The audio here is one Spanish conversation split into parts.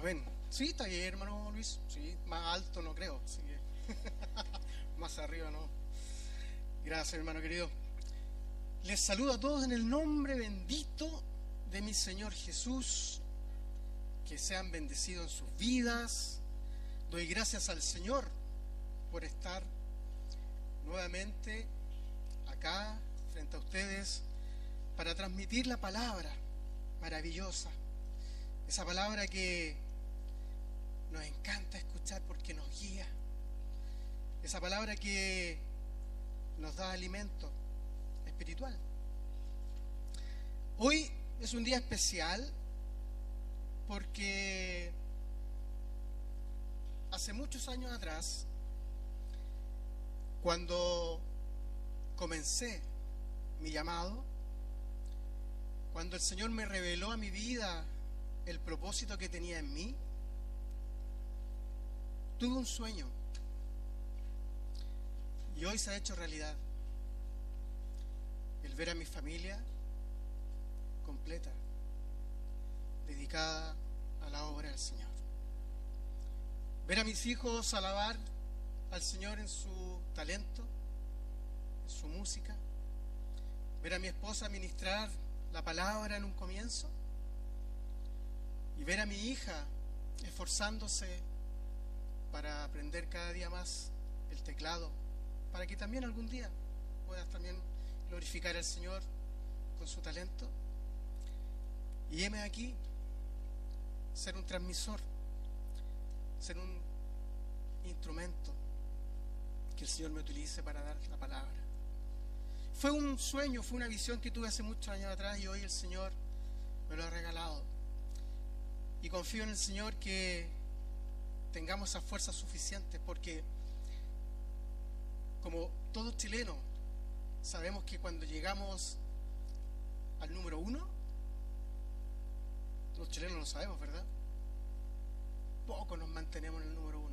Amén. Sí, está bien, hermano Luis. Sí, más alto no creo. Así que más arriba no. Gracias, hermano querido. Les saludo a todos en el nombre bendito de mi Señor Jesús. Que sean bendecidos en sus vidas. Doy gracias al Señor por estar nuevamente acá frente a ustedes para transmitir la palabra maravillosa. Esa palabra que nos encanta escuchar porque nos guía. Esa palabra que nos da alimento espiritual. Hoy es un día especial porque hace muchos años atrás, cuando comencé mi llamado, cuando el Señor me reveló a mi vida el propósito que tenía en mí, tuve un sueño y hoy se ha hecho realidad. El ver a mi familia completa, dedicada a la obra del Señor. Ver a mis hijos alabar al Señor en su talento, en su música. Ver a mi esposa ministrar la palabra en un comienzo. Y ver a mi hija esforzándose para aprender cada día más el teclado, para que también algún día puedas también glorificar al Señor con su talento. Y heme aquí, ser un transmisor, ser un instrumento que el Señor me utilice para dar la palabra. Fue un sueño, fue una visión que tuve hace muchos años atrás y hoy el Señor me lo ha regalado. Y confío en el Señor que tengamos esas fuerzas suficientes, porque como todos chilenos sabemos que cuando llegamos al número 1, los chilenos lo sabemos, ¿verdad? Poco nos mantenemos en el número 1,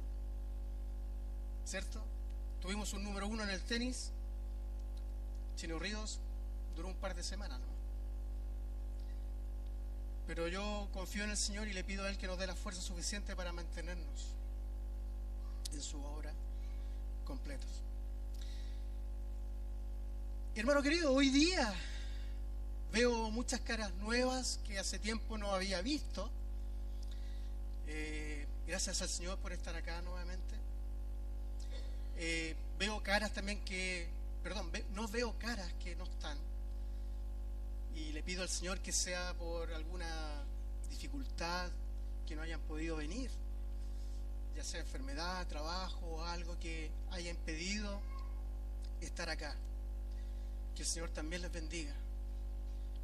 ¿cierto? Tuvimos un número 1 en el tenis. Chino Ríos duró un par de semanas, ¿no? Pero yo confío en el Señor y le pido a Él que nos dé la fuerza suficiente para mantenernos en su obra completos. Hermano querido, hoy día veo muchas caras nuevas que hace tiempo no había visto. Gracias al Señor por estar acá nuevamente. Veo caras también no veo caras que no están. Y le pido al Señor que sea por alguna dificultad que no hayan podido venir, ya sea enfermedad, trabajo o algo que haya impedido estar acá. Que el Señor también les bendiga.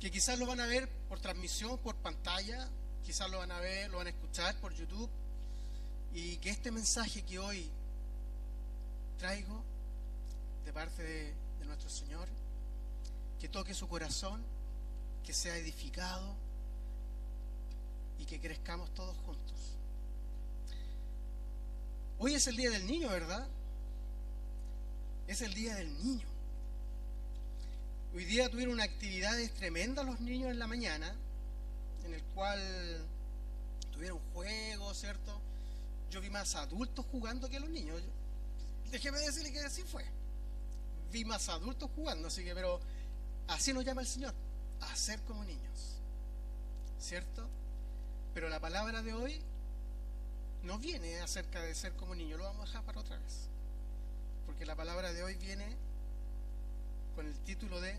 Que quizás lo van a ver por transmisión, por pantalla, quizás lo van a ver, lo van a escuchar por YouTube, y que este mensaje que hoy traigo de parte de nuestro Señor, que toque su corazón, que sea edificado y que crezcamos todos juntos. Hoy es el día del niño, ¿verdad? Es el día del niño. Hoy día tuvieron una actividades tremendas los niños en la mañana, en el cual tuvieron juegos, ¿cierto? Yo vi más adultos jugando que los niños. Déjeme decirle que así fue. Vi más adultos jugando, así que, pero así nos llama el Señor, a ser como niños, ¿cierto? Pero la palabra de hoy no viene acerca de ser como niños, lo vamos a dejar para otra vez, porque la palabra de hoy viene con el título de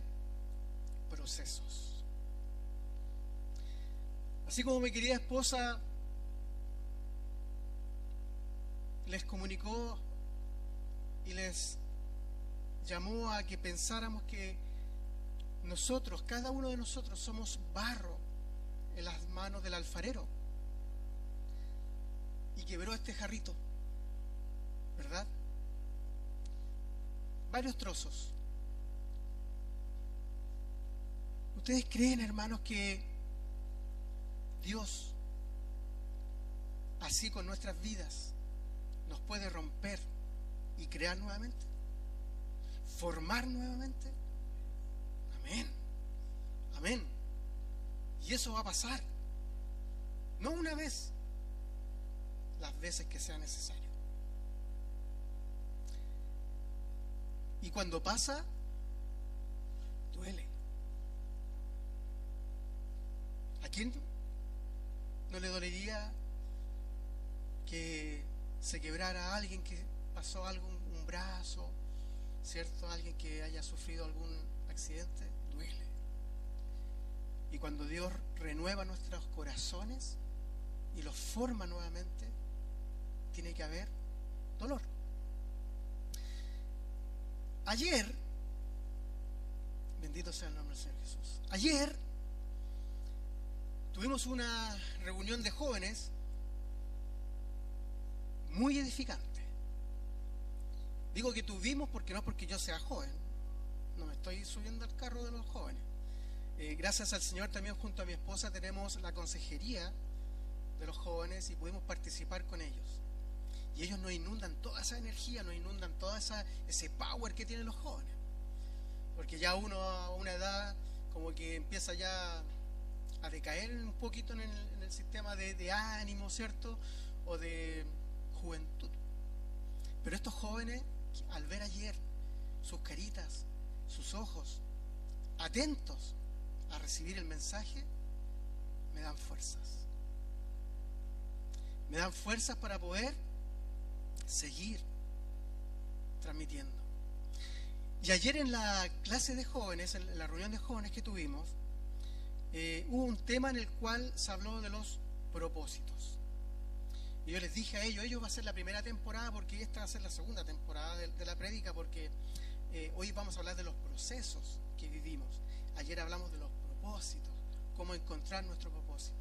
procesos. Así como mi querida esposa les comunicó y les llamó a que pensáramos que nosotros, cada uno de nosotros, somos barro en las manos del alfarero, y quebró este jarrito, ¿verdad? Varios trozos. ¿Ustedes creen, hermanos, que Dios, así con nuestras vidas, nos puede romper y crear nuevamente? ¿Formar nuevamente? Amén. Amén. Y eso va a pasar. No una vez, las veces que sea necesario. Y cuando pasa, duele. ¿A quién no le dolería que se quebrara a alguien que pasó algo, un brazo, ¿cierto? Alguien que haya sufrido algún accidente, duele. Y cuando Dios renueva nuestros corazones y los forma nuevamente, tiene que haber dolor. Ayer, bendito sea el nombre del Señor Jesús, ayer tuvimos una reunión de jóvenes muy edificante. Digo que tuvimos porque no porque yo sea joven, no me estoy subiendo al carro de los jóvenes. Gracias al Señor también junto a mi esposa tenemos la consejería de los jóvenes y pudimos participar con ellos. Y ellos nos inundan toda esa energía, nos inundan toda ese power que tienen los jóvenes. Porque ya uno a una edad como que empieza ya a decaer un poquito en el sistema de ánimo, ¿cierto? O de juventud. Pero estos jóvenes, al ver ayer sus caritas, sus ojos, atentos a recibir el mensaje, me dan fuerzas. Me dan fuerzas para poder seguir transmitiendo. Y ayer en la clase de jóvenes, en la reunión de jóvenes que tuvimos, hubo un tema en el cual se habló de los propósitos. Y yo les dije a ellos va a ser la primera temporada porque esta va a ser la segunda temporada de la prédica, porque hoy vamos a hablar de los procesos que vivimos. Ayer hablamos de los propósitos, cómo encontrar nuestro propósito.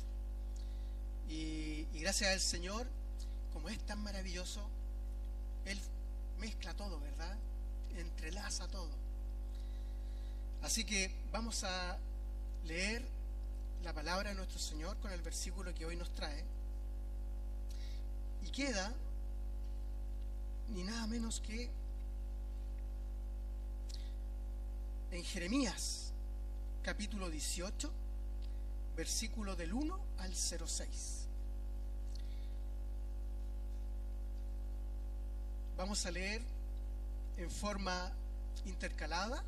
Y gracias al Señor, como es tan maravilloso, Él mezcla todo, ¿verdad? Entrelaza todo. Así que vamos a leer la palabra de nuestro Señor con el versículo que hoy nos trae. Y queda ni nada menos que en Jeremías capítulo 18, versículo del 1 al 06. Vamos a leer en forma intercalada,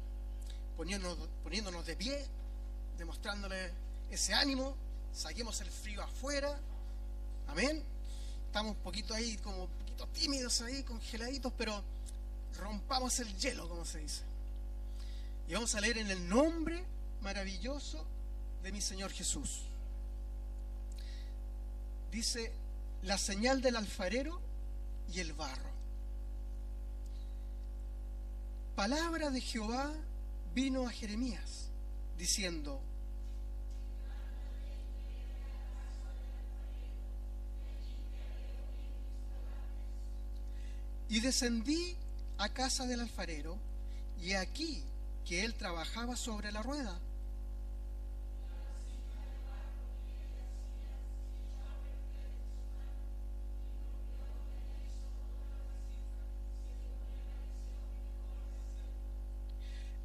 poniéndonos de pie, demostrándole ese ánimo. Saquemos el frío afuera. Amén. Estamos un poquito ahí, como un poquito tímidos ahí, congeladitos, pero rompamos el hielo, como se dice. Y vamos a leer en el nombre maravilloso de mi Señor Jesús. Dice: la señal del alfarero y el barro. Palabra de Jehová vino a Jeremías, diciendo: y descendí a casa del alfarero, y aquí que él trabajaba sobre la rueda.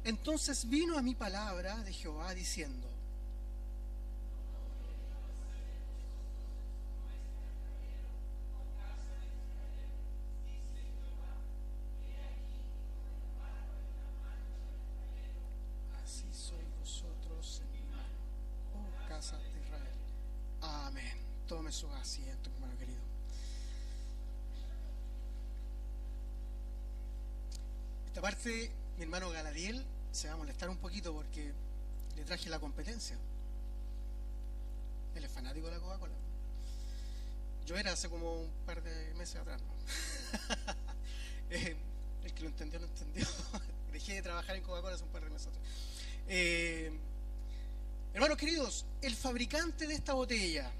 Entonces vino a mí palabra de Jehová diciendo: así sois vosotros en mi mano, oh casa de Israel. Amén. Tome su asiento, hermano querido. Esta parte, mi hermano Galadiel se va a molestar un poquito porque le traje la competencia. Él es fanático de la Coca-Cola. Yo era hace como un par de meses atrás, ¿no? El que lo entendió, lo entendió. Dejé de trabajar en Coca-Cola hace un par de meses atrás. Hermanos queridos, el fabricante de esta botella,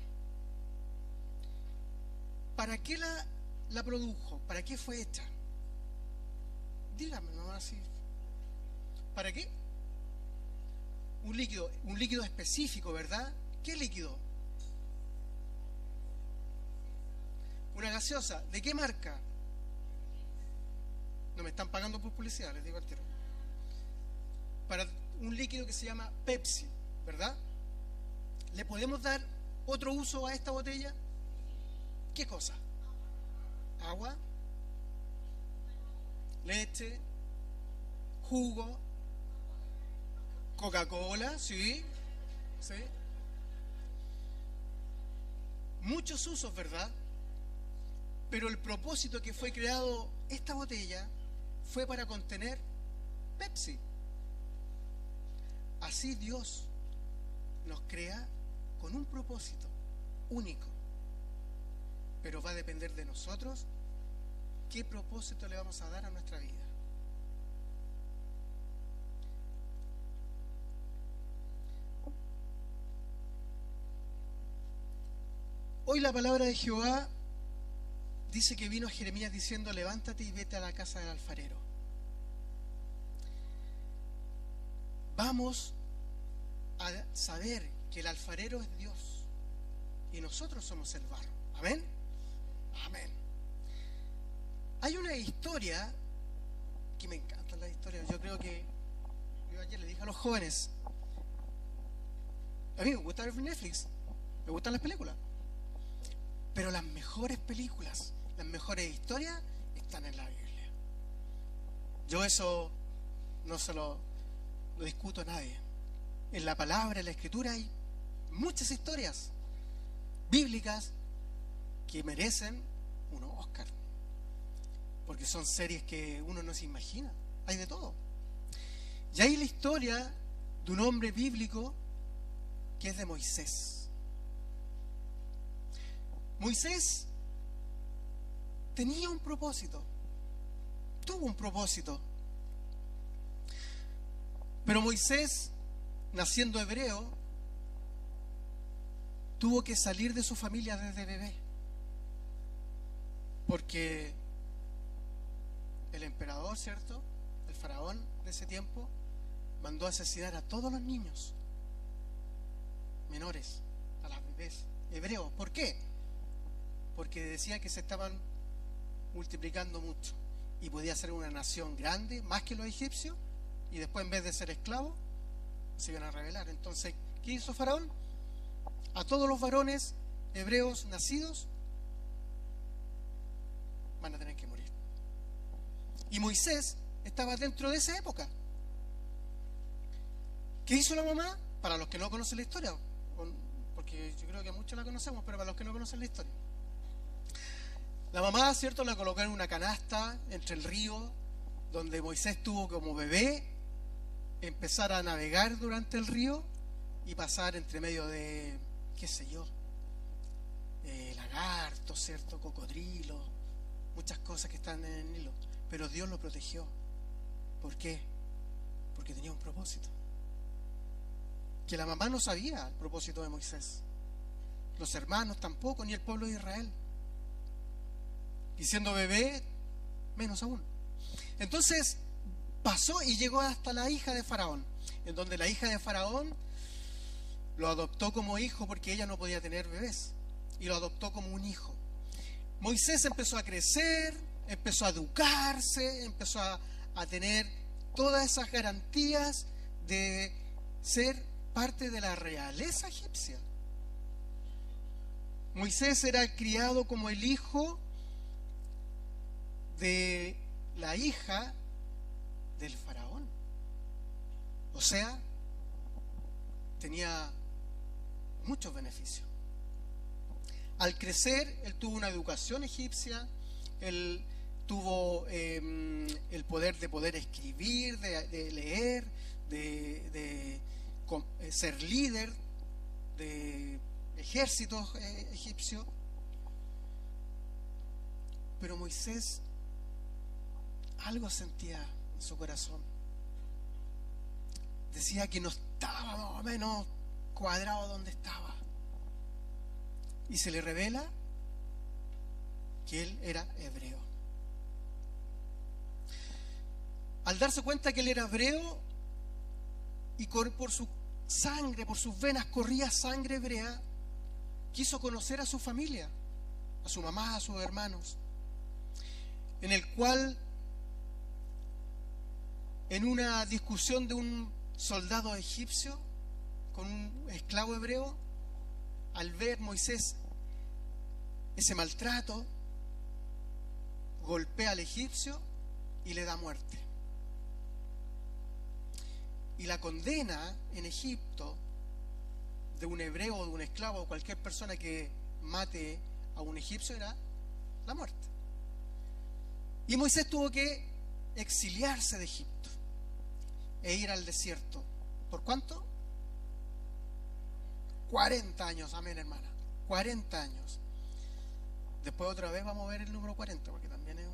¿para qué la produjo? ¿Para qué fue hecha? Dígame, no así. ¿Para qué? Un líquido específico, ¿verdad? ¿Qué líquido? Una gaseosa. ¿De qué marca? No me están pagando por publicidad, les digo al tiro. Para un líquido que se llama Pepsi, ¿verdad? ¿Le podemos dar otro uso a esta botella? ¿Qué cosa? agua, leche, jugo, Coca-Cola, sí, sí. Muchos usos, ¿verdad? Pero el propósito que fue creado esta botella fue para contener Pepsi. Así Dios nos crea con un propósito único. Pero va a depender de nosotros qué propósito le vamos a dar a nuestra vida. Hoy la palabra de Jehová dice que vino a Jeremías diciendo: levántate y vete a la casa del alfarero. Vamos a saber que el alfarero es Dios y nosotros somos el barro. ¿Amén? Amén. Hay una historia que me encanta, la historia. Yo creo que yo ayer le dije a los jóvenes: a mí me gusta ver Netflix, me gustan las películas, pero las mejores películas, las mejores historias están en la Biblia. Yo eso no se lo discuto a nadie. En la palabra, en la escritura hay muchas historias bíblicas que merecen un Oscar, porque son series que uno no se imagina. Hay de todo. Y hay la historia de un hombre bíblico que es de Moisés. Moisés tenía un propósito, tuvo un propósito. Pero Moisés, naciendo hebreo, tuvo que salir de su familia desde bebé, porque el emperador, ¿cierto?, el faraón de ese tiempo, mandó a asesinar a todos los niños menores, a las bebés hebreos. ¿Por qué? Porque decía que se estaban multiplicando mucho y podía ser una nación grande, más que los egipcios, y después, en vez de ser esclavos, se iban a rebelar. Entonces, ¿qué hizo Faraón? A todos los varones hebreos nacidos van a tener que morir. Y Moisés estaba dentro de esa época. ¿Qué hizo la mamá? Para los que no conocen la historia, porque yo creo que muchos la conocemos, pero para los que no conocen la historia, la mamá, ¿cierto?, la colocó en una canasta entre el río, donde Moisés tuvo como bebé empezar a navegar durante el río y pasar entre medio de, qué sé yo, lagartos, ¿cierto?, cocodrilos, muchas cosas que están en el Nilo. Pero Dios lo protegió. ¿Por qué? Porque tenía un propósito. Que la mamá no sabía el propósito de Moisés. Los hermanos tampoco, ni el pueblo de Israel. Y siendo bebé, menos aún. Entonces pasó y llegó hasta la hija de Faraón, en donde la hija de Faraón lo adoptó como hijo, porque ella no podía tener bebés, y lo adoptó como un hijo. Moisés empezó a crecer, empezó a educarse, empezó a tener todas esas garantías de ser parte de la realeza egipcia. Moisés era criado como el hijo de la hija del faraón. O sea, tenía muchos beneficios. Al crecer, él tuvo una educación egipcia, él tuvo el poder de poder escribir, de leer, de ser líder de ejércitos egipcios. Pero Moisés algo sentía en su corazón. Decía que no estaba más o menos cuadrado donde estaba. Y se le revela que él era hebreo. Al darse cuenta que él era hebreo y por su sangre, por sus venas corría sangre hebrea, quiso conocer a su familia, a su mamá, a sus hermanos, en el cual, en una discusión de un soldado egipcio con un esclavo hebreo, al ver Moisés ese maltrato, golpea al egipcio y le da muerte. Y la condena en Egipto de un hebreo o de un esclavo o cualquier persona que mate a un egipcio era la muerte. Y Moisés tuvo que exiliarse de Egipto e ir al desierto. ¿Por cuánto? 40 años, amén, hermana. 40 años. Después otra vez vamos a ver el número 40, porque también es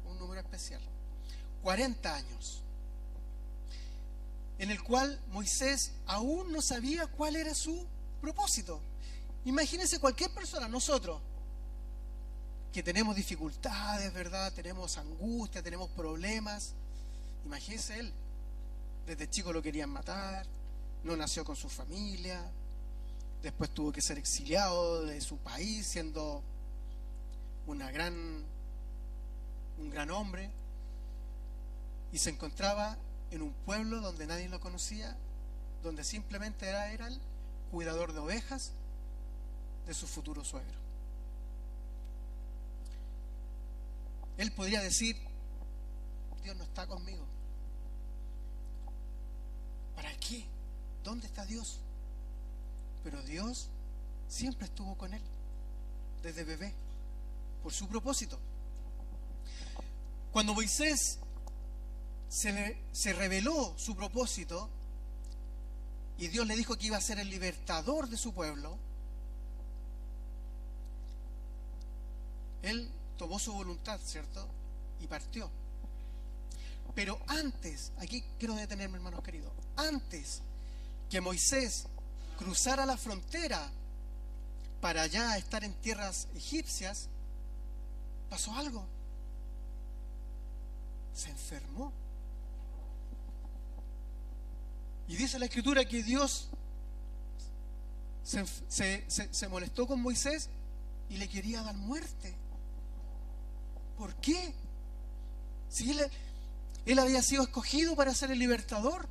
un número especial. 40 años, en el cual Moisés aún no sabía cuál era su propósito. Imagínense cualquier persona, nosotros, que tenemos dificultades, ¿verdad? Tenemos angustia, tenemos problemas. Imagínense él. Desde chico lo querían matar, no nació con su familia, después tuvo que ser exiliado de su país siendo un gran hombre, y se encontraba en un pueblo donde nadie lo conocía, donde simplemente era el cuidador de ovejas de su futuro suegro. Él podría decir: Dios no está conmigo. ¿Para qué? ¿Dónde está Dios? Pero Dios siempre estuvo con él, desde bebé, por su propósito. Cuando Moisés se reveló su propósito y Dios le dijo que iba a ser el libertador de su pueblo, él tomó su voluntad, ¿cierto? Y partió. Pero antes, aquí quiero detenerme, hermanos queridos, antes que Moisés cruzara la frontera para ya estar en tierras egipcias, pasó algo. Se enfermó. Y dice la Escritura que Dios se molestó con Moisés y le quería dar muerte. ¿Por qué? Si él había sido escogido para ser el libertador.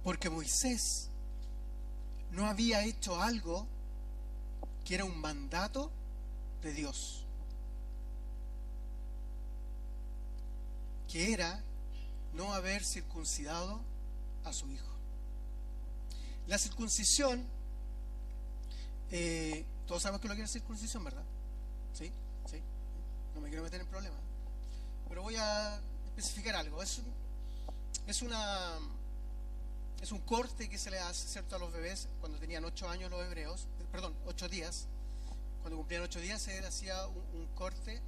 Porque Moisés no había hecho algo que era un mandato de Dios, que era no haber circuncidado a su hijo. La circuncisión, todos sabemos que lo que es circuncisión, ¿verdad? ¿Sí? ¿Sí? No me quiero meter en problemas, pero voy a especificar algo. Es un corte que se le hace, ¿cierto?, a los bebés cuando tenían 8 años los hebreos, 8 días. Cuando cumplían 8 días se les hacía un corte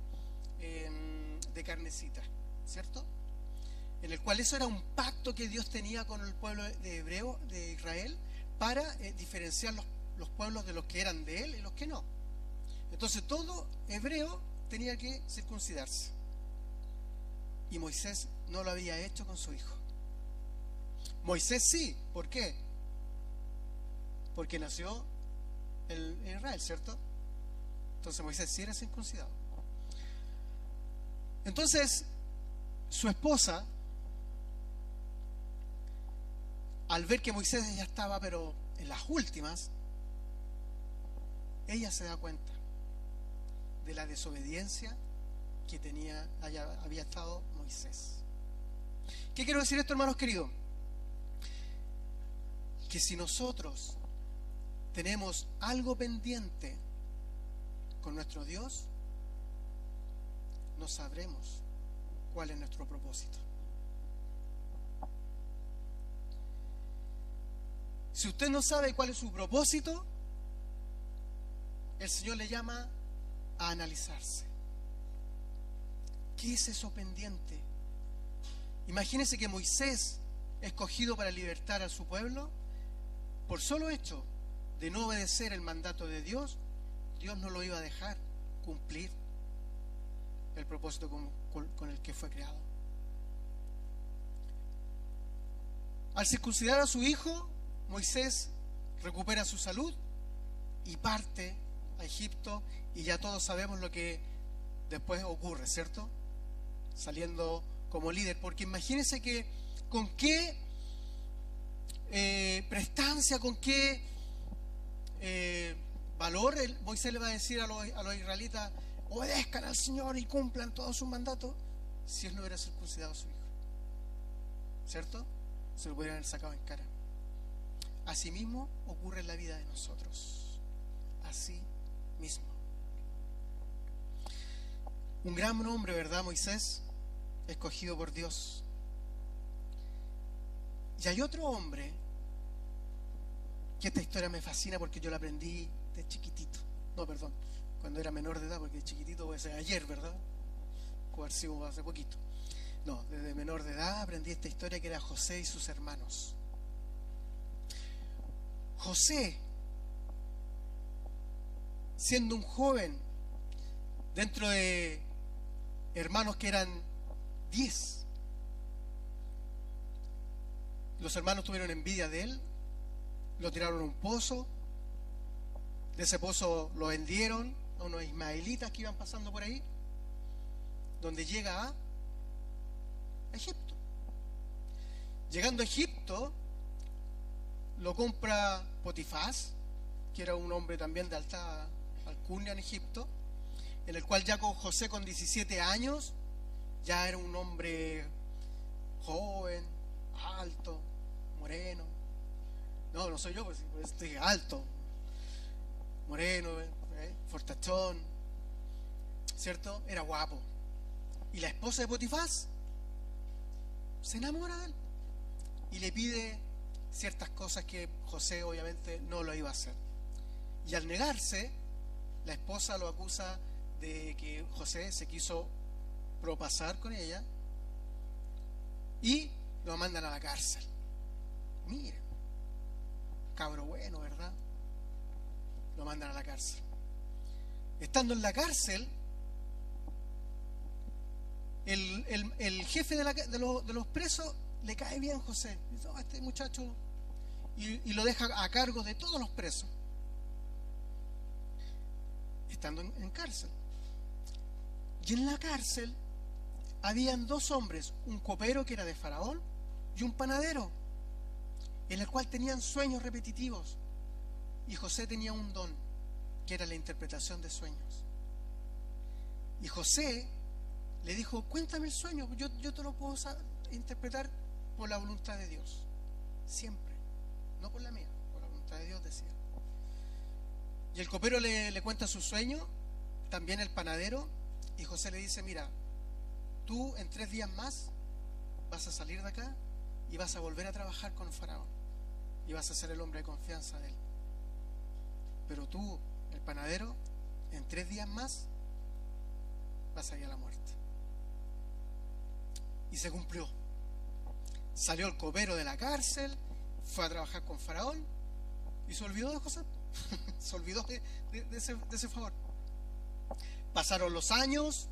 de carnecita, ¿cierto? En el cual eso era un pacto que Dios tenía con el pueblo de Israel para diferenciar los pueblos de los que eran de él y los que no. Entonces todo hebreo tenía que circuncidarse. Y Moisés no lo había hecho con su hijo. Moisés sí. ¿Por qué? Porque nació en Israel, ¿cierto? Entonces Moisés sí era circuncidado. Entonces su esposa, al ver que Moisés ya estaba pero en las últimas, ella se da cuenta de la desobediencia que había estado Moisés. ¿Qué quiero decir esto, hermanos queridos? Que si nosotros tenemos algo pendiente con nuestro Dios, no sabremos cuál es nuestro propósito. Si usted no sabe cuál es su propósito, el Señor le llama a analizarse. ¿Qué es eso pendiente? Imagínese que Moisés, escogido para libertar a su pueblo, por solo hecho de no obedecer el mandato de Dios, Dios no lo iba a dejar cumplir el propósito con el que fue creado. Al circuncidar a su hijo, Moisés recupera su salud y parte a Egipto, y ya todos sabemos lo que después ocurre, ¿cierto? Saliendo como líder, porque imagínense que con qué prestancia, con qué valor Moisés le va a decir a los israelitas: obedezcan al Señor y cumplan todos sus mandatos, si él no hubiera circuncidado a su hijo? ¿Cierto? Se lo pudieran haber sacado en cara. Asimismo ocurre en la vida de nosotros. Así mismo. Un gran hombre, ¿verdad? Moisés, escogido por Dios. Y hay otro hombre que esta historia me fascina porque yo la aprendí de chiquitito. No, perdón, cuando era menor de edad, porque chiquitito puede ser ayer, ¿verdad? O hace poquito. No, desde menor de edad aprendí esta historia, que era José y sus hermanos. José, siendo un joven, dentro de hermanos que eran 10, los hermanos tuvieron envidia de él, lo tiraron a un pozo, de ese pozo lo vendieron a unos ismaelitas que iban pasando por ahí, donde llega a Egipto. Llegando a Egipto, lo compra Potifás, que era un hombre también de alta alcurnia en Egipto, en el cual ya con José, con 17 años, ya era un hombre joven, alto, moreno. No soy yo, pues estoy alto, moreno, fortachón, ¿cierto? Era guapo. Y la esposa de Potifás se enamora de él y le pide ciertas cosas que José obviamente no lo iba a hacer. Y al negarse, la esposa lo acusa de que José se quiso propasar con ella y lo mandan a la cárcel. Miren, cabro bueno, ¿verdad? Lo mandan a la cárcel. Estando en la cárcel, el jefe de los presos le cae bien a José. Dice: oh, este muchacho, y lo deja a cargo de todos los presos, estando en cárcel. Y en la cárcel habían dos hombres, un copero que era de Faraón y un panadero, en el cual tenían sueños repetitivos. Y José tenía un don, que era la interpretación de sueños. Y José le dijo: cuéntame el sueño, yo te lo puedo interpretar por la voluntad de Dios, siempre, no por la mía, por la voluntad de Dios, decía. Y el copero le cuenta su sueño, también el panadero, y José le dice: mira, tú en 3 días más vas a salir de acá y vas a volver a trabajar con Faraón y vas a ser el hombre de confianza de él. Pero tú, el panadero, en 3 días más vas a ir a la muerte. Y se cumplió. Salió el copero de la cárcel, fue a trabajar con Faraón y se olvidó de José. Se olvidó de ese favor. Pasaron los años,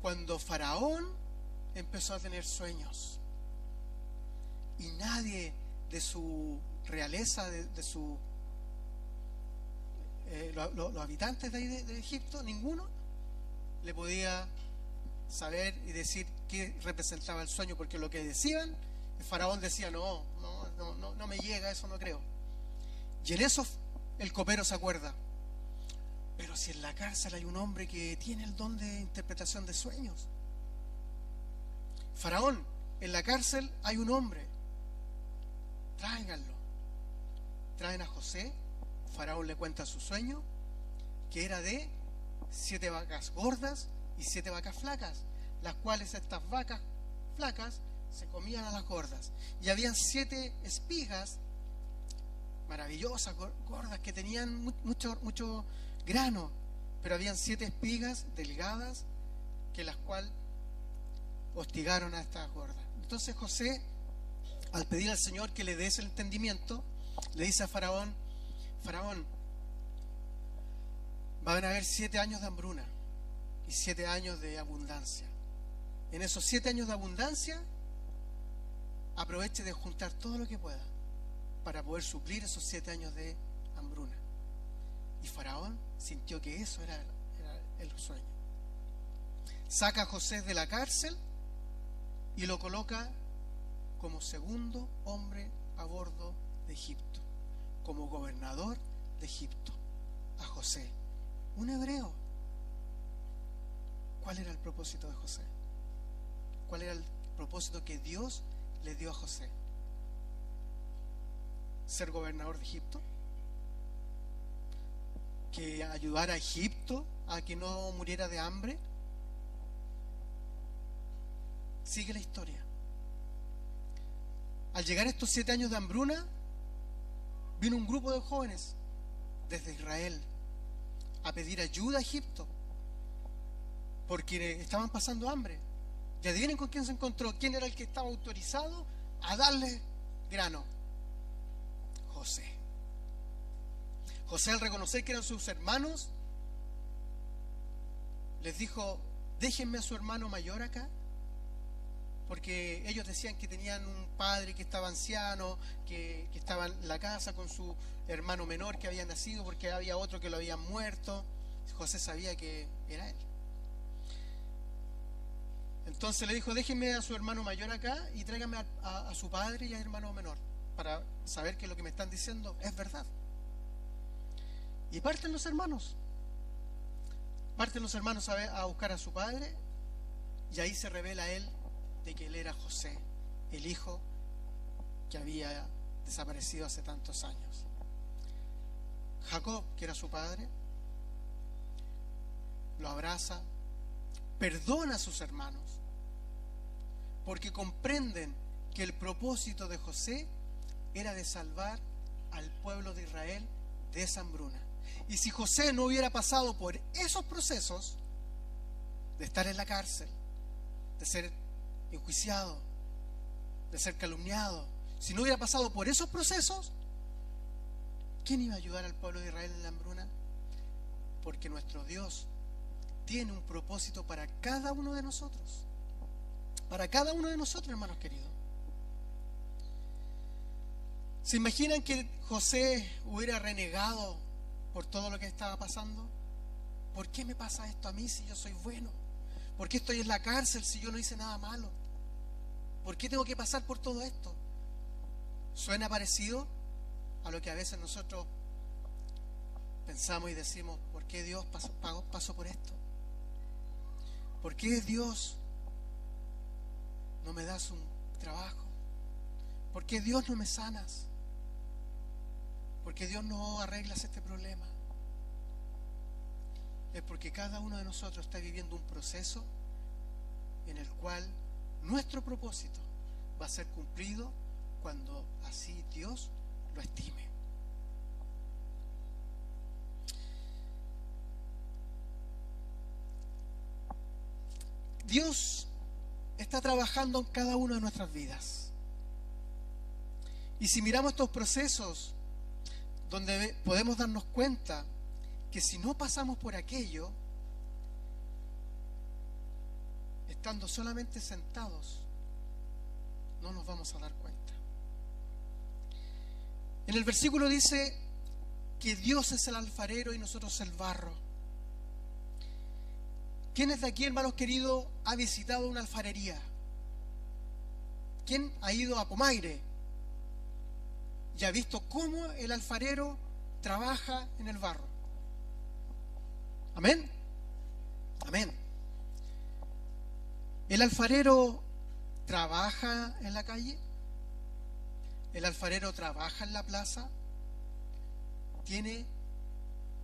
cuando Faraón empezó a tener sueños y nadie de su realeza, los habitantes de ahí de Egipto, ninguno le podía saber y decir qué representaba el sueño, porque lo que decían, el Faraón decía: no me llega, eso no creo. Y en eso el copero se acuerda: pero si en la cárcel hay un hombre que tiene el don de interpretación de sueños. Faraón, en la cárcel hay un hombre, tráiganlo. Traen a José. Faraón le cuenta su sueño, que era de 7 vacas gordas y 7 vacas flacas, las cuales estas vacas flacas se comían a las gordas. Y habían 7 espigas maravillosas, gordas, que tenían mucho grano, pero habían 7 espigas delgadas, que las cuales hostigaron a estas gordas. Entonces José, al pedir al Señor que le dé ese entendimiento, le dice a Faraón: Faraón, van a haber 7 años de hambruna y 7 años de abundancia. En esos 7 años de abundancia, aproveche de juntar todo lo que pueda para poder suplir esos 7 años de hambruna. Y Faraón sintió que eso era el sueño. Saca a José de la cárcel y lo coloca como segundo hombre a bordo de Egipto, como gobernador de Egipto. a José, un hebreo. ¿Cuál era el propósito de José? ¿Cuál era el propósito que Dios le dio a José? ¿Ser gobernador de Egipto? ¿Que ayudara a Egipto a que no muriera de hambre? Sigue la historia. Al llegar estos 7 años de hambruna, vino un grupo de jóvenes desde Israel a pedir ayuda a Egipto porque estaban pasando hambre. Y adivinen con quién se encontró. ¿Quién era el que estaba autorizado a darle grano? José. José, al reconocer que eran sus hermanos, les dijo: déjenme a su hermano mayor acá, porque ellos decían que tenían un padre que estaba anciano, que estaba en la casa con su hermano menor que había nacido, porque había otro que lo habían muerto. José sabía que era él. Entonces le dijo: déjenme a su hermano mayor acá y tráigame a su padre y al hermano menor, para saber que lo que me están diciendo es verdad. Y parten los hermanos a buscar a su padre, y ahí se revela él de que él era José, el hijo que había desaparecido hace tantos años. Jacob, que era su padre, lo abraza, perdona a sus hermanos, porque comprenden que el propósito de José era de salvar al pueblo de Israel de esa hambruna. Y si José no hubiera pasado por esos procesos de estar en la cárcel, de ser enjuiciado, de ser calumniado, si no hubiera pasado por esos procesos, ¿quién iba a ayudar al pueblo de Israel en la hambruna? Porque nuestro Dios tiene un propósito para cada uno de nosotros. Para cada uno de nosotros, hermanos queridos. ¿Se imaginan que José hubiera renegado por todo lo que estaba pasando? ¿Por qué me pasa esto a mí si yo soy bueno? ¿Por qué estoy en la cárcel si yo no hice nada malo? ¿Por qué tengo que pasar por todo esto? ¿Suena parecido a lo que a veces nosotros pensamos y decimos: ¿por qué Dios pasó por esto? ¿Por qué Dios no me das un trabajo? ¿Por qué Dios no me sanas? ¿Por qué Dios no arreglas este problema? Es porque cada uno de nosotros está viviendo un proceso en el cual nuestro propósito va a ser cumplido cuando así Dios lo estime. Dios está trabajando en cada una de nuestras vidas. Y si miramos estos procesos donde podemos darnos cuenta que si no pasamos por aquello, estando solamente sentados, no nos vamos a dar cuenta. En el versículo dice que Dios es el alfarero y nosotros el barro. ¿Quiénes de aquí, hermanos queridos, ha visitado una alfarería? ¿Quién ha ido a Pomaire y ha visto cómo el alfarero trabaja en el barro? ¿Amén? Amén. ¿El alfarero trabaja en la calle? ¿El alfarero trabaja en la plaza? ¿Tiene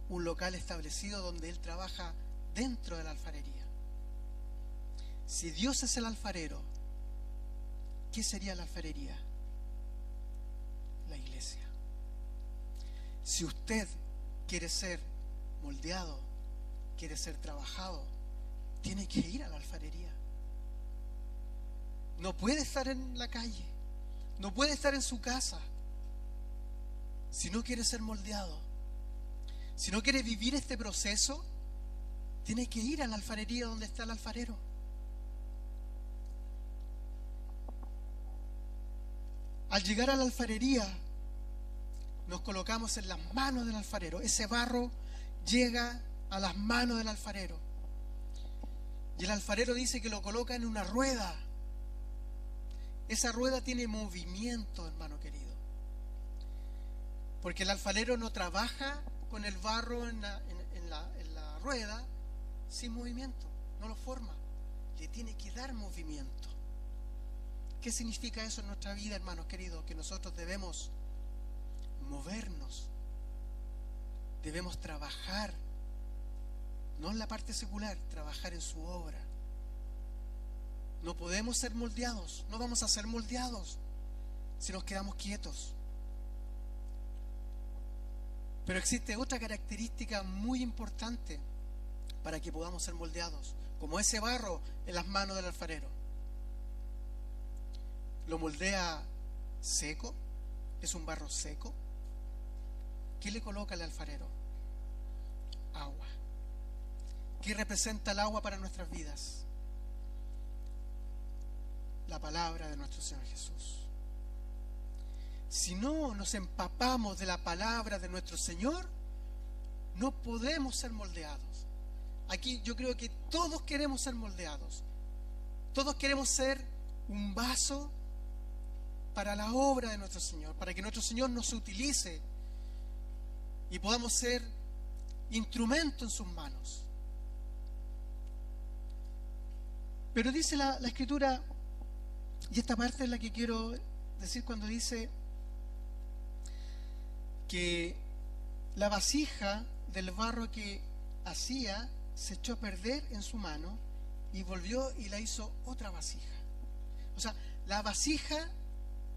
un local establecido donde él trabaja dentro de la alfarería? Si Dios es el alfarero, ¿qué sería la alfarería? La iglesia. Si usted quiere ser moldeado, quiere ser trabajado, tiene que ir a la alfarería. No puede estar en la calle, no puede estar en su casa. Si no quiere ser moldeado, si no quiere vivir este proceso, tiene que ir a la alfarería donde está el alfarero. Al llegar a la alfarería, nos colocamos en las manos del alfarero. Ese barro llega a las manos del alfarero. Y el alfarero dice que lo coloca en una rueda. Esa rueda tiene movimiento, hermano querido. Porque el alfarero no trabaja con el barro en la rueda sin movimiento, no lo forma, le tiene que dar movimiento. ¿Qué significa eso en nuestra vida, hermanos queridos? Que nosotros debemos movernos, debemos trabajar, no en la parte secular, trabajar en su obra. No podemos ser moldeados, no vamos a ser moldeados si nos quedamos quietos. Pero existe otra característica muy importante para que podamos ser moldeados, como ese barro en las manos del alfarero. Lo moldea seco, es un barro seco. ¿Qué le coloca el alfarero? Agua. ¿Qué representa el agua para nuestras vidas? La palabra de nuestro Señor Jesús. Si no nos empapamos de la palabra de nuestro Señor, no podemos ser moldeados. Aquí yo creo que todos queremos ser moldeados. Todos queremos ser un vaso para la obra de nuestro Señor, para que nuestro Señor nos utilice y podamos ser instrumento en sus manos. Pero dice la Escritura, y esta parte es la que quiero decir cuando dice que la vasija del barro que hacía se echó a perder en su mano y volvió y la hizo otra vasija. O sea, la vasija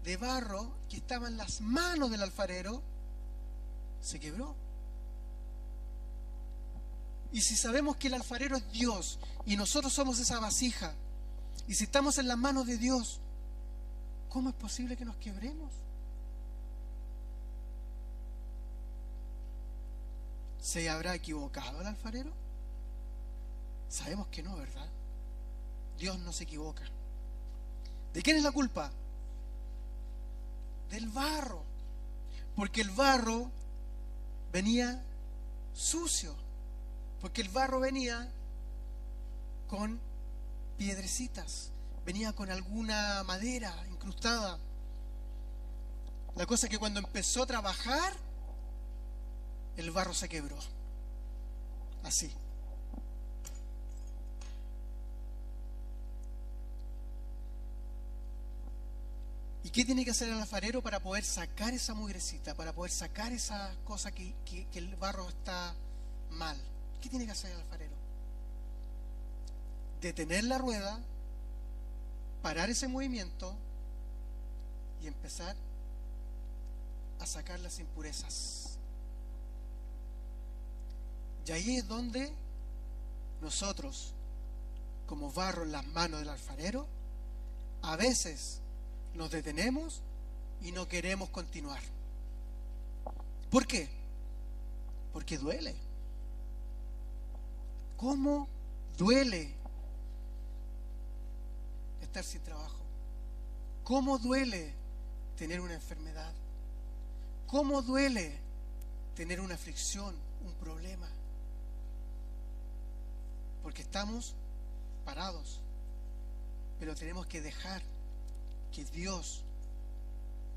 de barro que estaba en las manos del alfarero se quebró. Y si sabemos que el alfarero es Dios y nosotros somos esa vasija, y si estamos en las manos de Dios, ¿cómo es posible que nos quebremos? ¿Se habrá equivocado el alfarero? Sabemos que no, ¿verdad? Dios no se equivoca. ¿De quién es la culpa? Del barro. Porque el barro venía sucio. Porque el barro venía con piedrecitas, venía con alguna madera incrustada. La cosa es que cuando empezó a trabajar, el barro se quebró. Así. ¿Y qué tiene que hacer el alfarero para poder sacar esa mugrecita, para poder sacar esa cosa que el barro está mal? ¿Qué tiene que hacer el alfarero? Detener la rueda, parar ese movimiento y empezar a sacar las impurezas. Y ahí es donde nosotros, como barro en las manos del alfarero, a veces nos detenemos y no queremos continuar. ¿Por qué? Porque duele. ¿Cómo duele estar sin trabajo? ¿Cómo duele tener una enfermedad? ¿Cómo duele tener una aflicción, un problema? Porque estamos parados, pero tenemos que dejar que Dios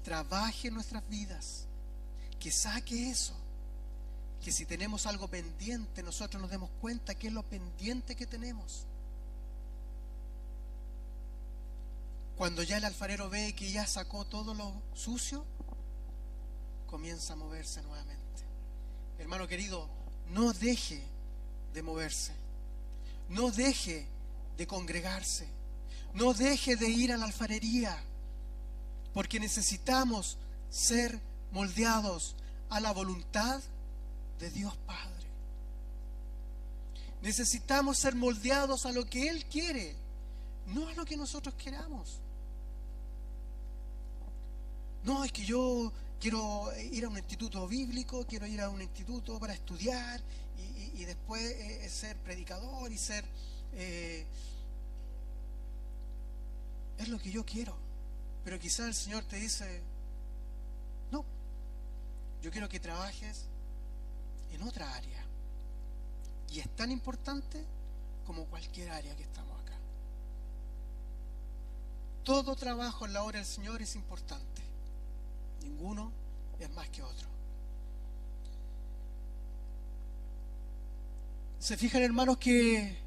trabaje en nuestras vidas, que saque eso, que si tenemos algo pendiente, nosotros nos demos cuenta que es lo pendiente que tenemos. Cuando ya el alfarero ve que ya sacó todo lo sucio, comienza a moverse nuevamente. Hermano querido, no deje de moverse, no deje de congregarse, no deje de ir a la alfarería, porque necesitamos ser moldeados a la voluntad de Dios Padre. Necesitamos ser moldeados a lo que Él quiere, no a lo que nosotros queramos. No, es que yo quiero ir a un instituto bíblico, quiero ir a un instituto para estudiar y después ser predicador y ser... es lo que yo quiero. Pero quizás el Señor te dice, no, yo quiero que trabajes en otra área. Y es tan importante como cualquier área que estamos acá. Todo trabajo en la obra del Señor es importante. Ninguno es más que otro. ¿Se fijan, hermanos, que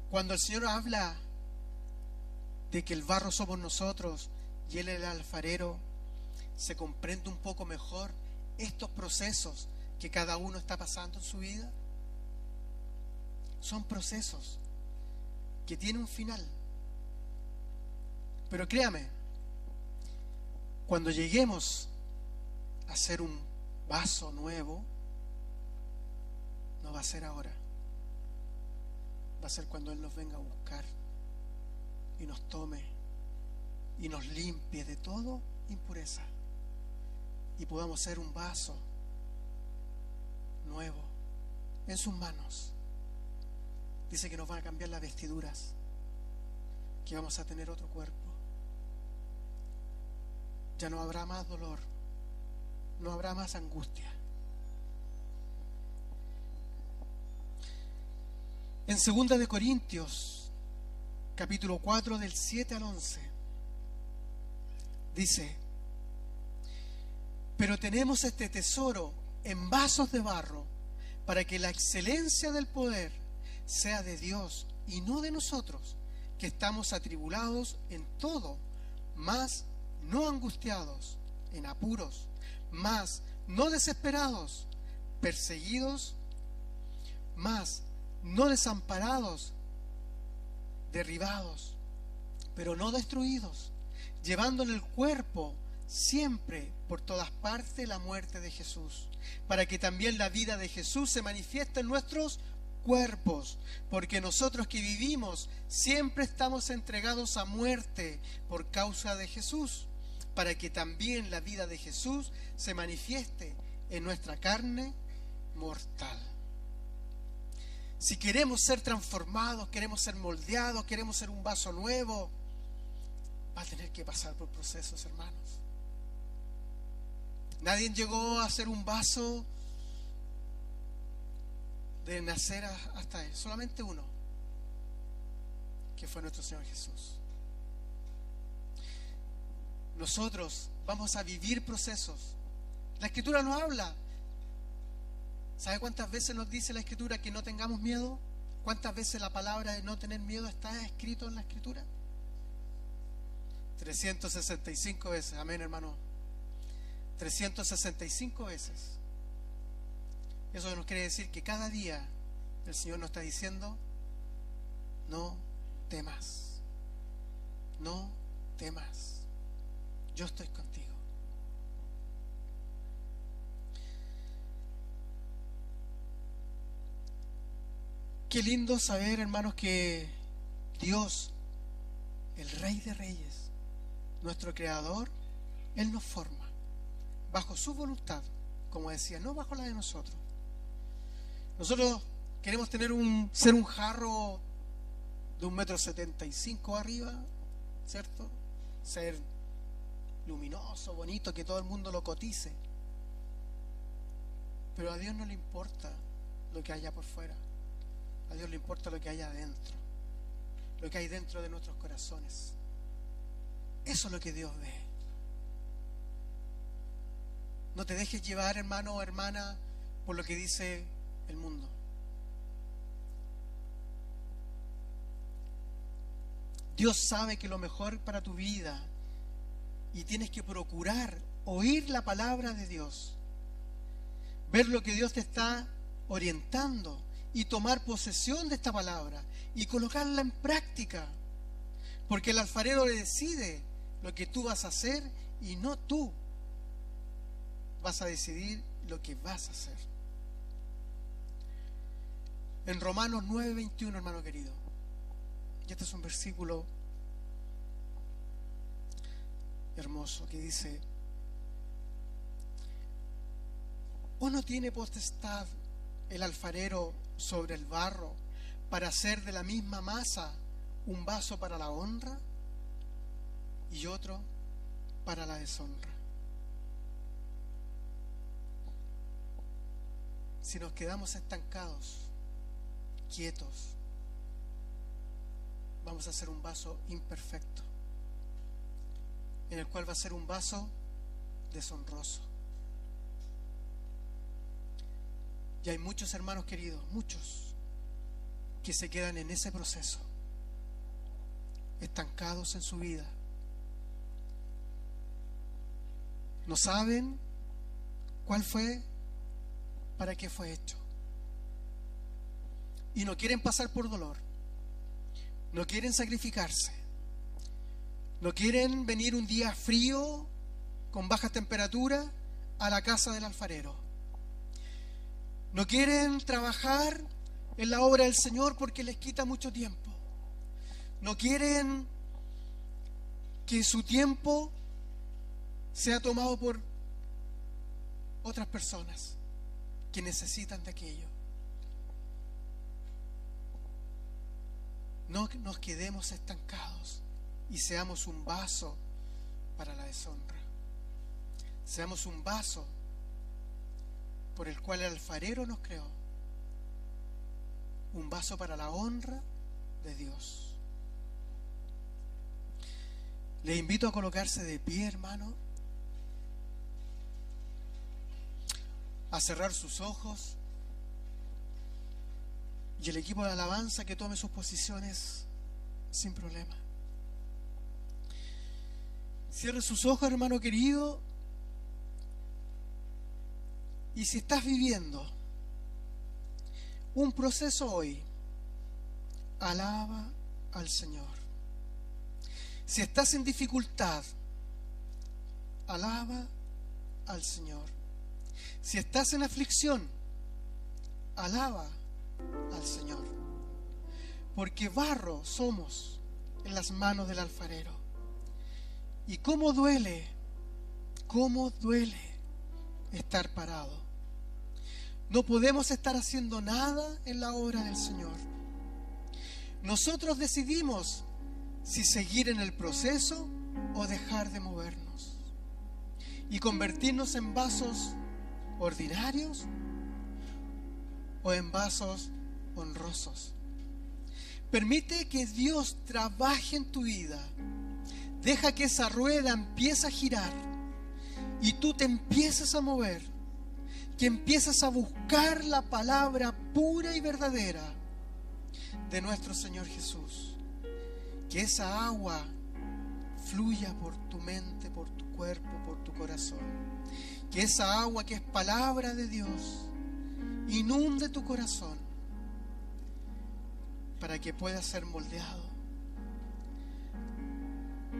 cuando el Señor habla de que el barro somos nosotros y Él es el alfarero, se comprende un poco mejor estos procesos que cada uno está pasando en su vida? Son procesos que tienen un final. Pero créame, cuando lleguemos a ser un vaso nuevo, no va a ser ahora. Va a ser cuando Él nos venga a buscar y nos tome y nos limpie de toda impureza y podamos ser un vaso nuevo en sus manos. Dice que nos van a cambiar las vestiduras, que vamos a tener otro cuerpo. Ya no habrá más dolor, no habrá más angustia. En 2 de Corintios, capítulo 4, del 7 al 11, dice: pero tenemos este tesoro en vasos de barro, para que la excelencia del poder sea de Dios y no de nosotros, que estamos atribulados en todo, mas no angustiados, en apuros, mas no desesperados, perseguidos, mas no desamparados, derribados, pero no destruidos, llevando en el cuerpo siempre por todas partes la muerte de Jesús, para que también la vida de Jesús se manifieste en nuestros cuerpos, porque nosotros que vivimos siempre estamos entregados a muerte por causa de Jesús, para que también la vida de Jesús se manifieste en nuestra carne mortal. Si queremos ser transformados, queremos ser moldeados, queremos ser un vaso nuevo, va a tener que pasar por procesos, hermanos. Nadie llegó a ser un vaso de nacer hasta Él, solamente uno, que fue nuestro Señor Jesús. Nosotros vamos a vivir procesos. La Escritura nos habla. ¿Sabe cuántas veces nos dice la Escritura que no tengamos miedo? ¿Cuántas veces la palabra de no tener miedo está escrito en la Escritura? 365 veces, amén, hermano. 365 veces. Eso nos quiere decir que cada día el Señor nos está diciendo: no temas, no temas, yo estoy contigo. Qué lindo saber, hermanos, que Dios, el Rey de Reyes, nuestro Creador, Él nos forma bajo su voluntad, como decía, no bajo la de nosotros. Nosotros queremos ser un jarro de 1,75 m arriba, ¿cierto? Ser luminoso, bonito, que todo el mundo lo cotice. Pero a Dios no le importa lo que haya por fuera. A Dios le importa lo que hay adentro, lo que hay dentro de nuestros corazones. Eso es lo que Dios ve. No te dejes llevar, hermano o hermana, por lo que dice el mundo. Dios sabe que lo mejor para tu vida, y tienes que procurar oír la palabra de Dios, ver lo que Dios te está orientando y tomar posesión de esta palabra y colocarla en práctica, porque el alfarero le decide lo que tú vas a hacer y no tú vas a decidir lo que vas a hacer. En Romanos 9:21, hermano querido, y este es un versículo hermoso que dice: ¿o no tiene potestad el alfarero sobre el barro para hacer de la misma masa un vaso para la honra y otro para la deshonra? Si nos quedamos estancados, quietos, vamos a hacer un vaso imperfecto, en el cual va a ser un vaso deshonroso. Y hay muchos hermanos queridos, muchos, que se quedan en ese proceso, estancados en su vida. No saben cuál fue, para qué fue hecho. Y no quieren pasar por dolor. No quieren sacrificarse. No quieren venir un día frío, con baja temperatura, a la casa del alfarero. No quieren trabajar en la obra del Señor porque les quita mucho tiempo. No quieren que su tiempo sea tomado por otras personas que necesitan de aquello. No nos quedemos estancados y seamos un vaso para la deshonra. Seamos un vaso por el cual el alfarero nos creó. Un vaso para la honra de Dios. Les invito a colocarse de pie, hermano, a cerrar sus ojos, y el equipo de alabanza que tome sus posiciones sin problema. Cierre sus ojos, hermano querido, y si estás viviendo un proceso hoy, alaba al Señor. Si estás en dificultad, alaba al Señor. Si estás en aflicción, alaba al Señor. Porque barro somos en las manos del alfarero. Y cómo duele estar parado. No podemos estar haciendo nada en la obra del Señor. Nosotros decidimos si seguir en el proceso o dejar de movernos y convertirnos en vasos ordinarios o en vasos honrosos. Permite que Dios trabaje en tu vida. Deja que esa rueda empiece a girar y tú te empieces a mover, que empieces a buscar la palabra pura y verdadera de nuestro Señor Jesús. Que esa agua fluya por tu mente, por tu cuerpo, por tu corazón. Que esa agua que es palabra de Dios inunde tu corazón para que pueda ser moldeado.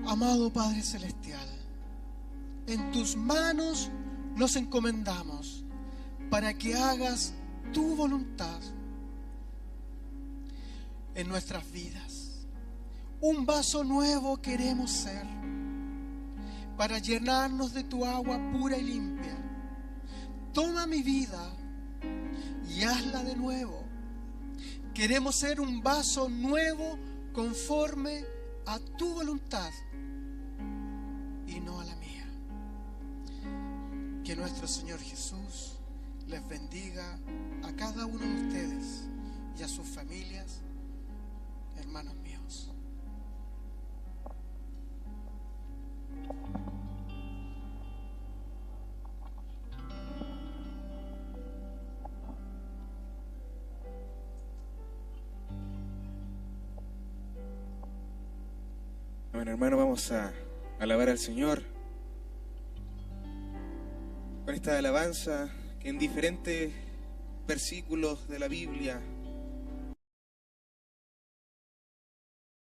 Amado Padre Celestial, en tus manos nos encomendamos para que hagas tu voluntad en nuestras vidas. Un vaso nuevo queremos ser para llenarnos de tu agua pura y limpia. Toma mi vida y hazla de nuevo. Queremos ser un vaso nuevo conforme a tu voluntad y no a la mía. Que nuestro Señor Jesús les bendiga a cada uno de ustedes y a sus familias, hermanos míos. Bueno, hermano, vamos a alabar al Señor con esta alabanza que en diferentes versículos de la Biblia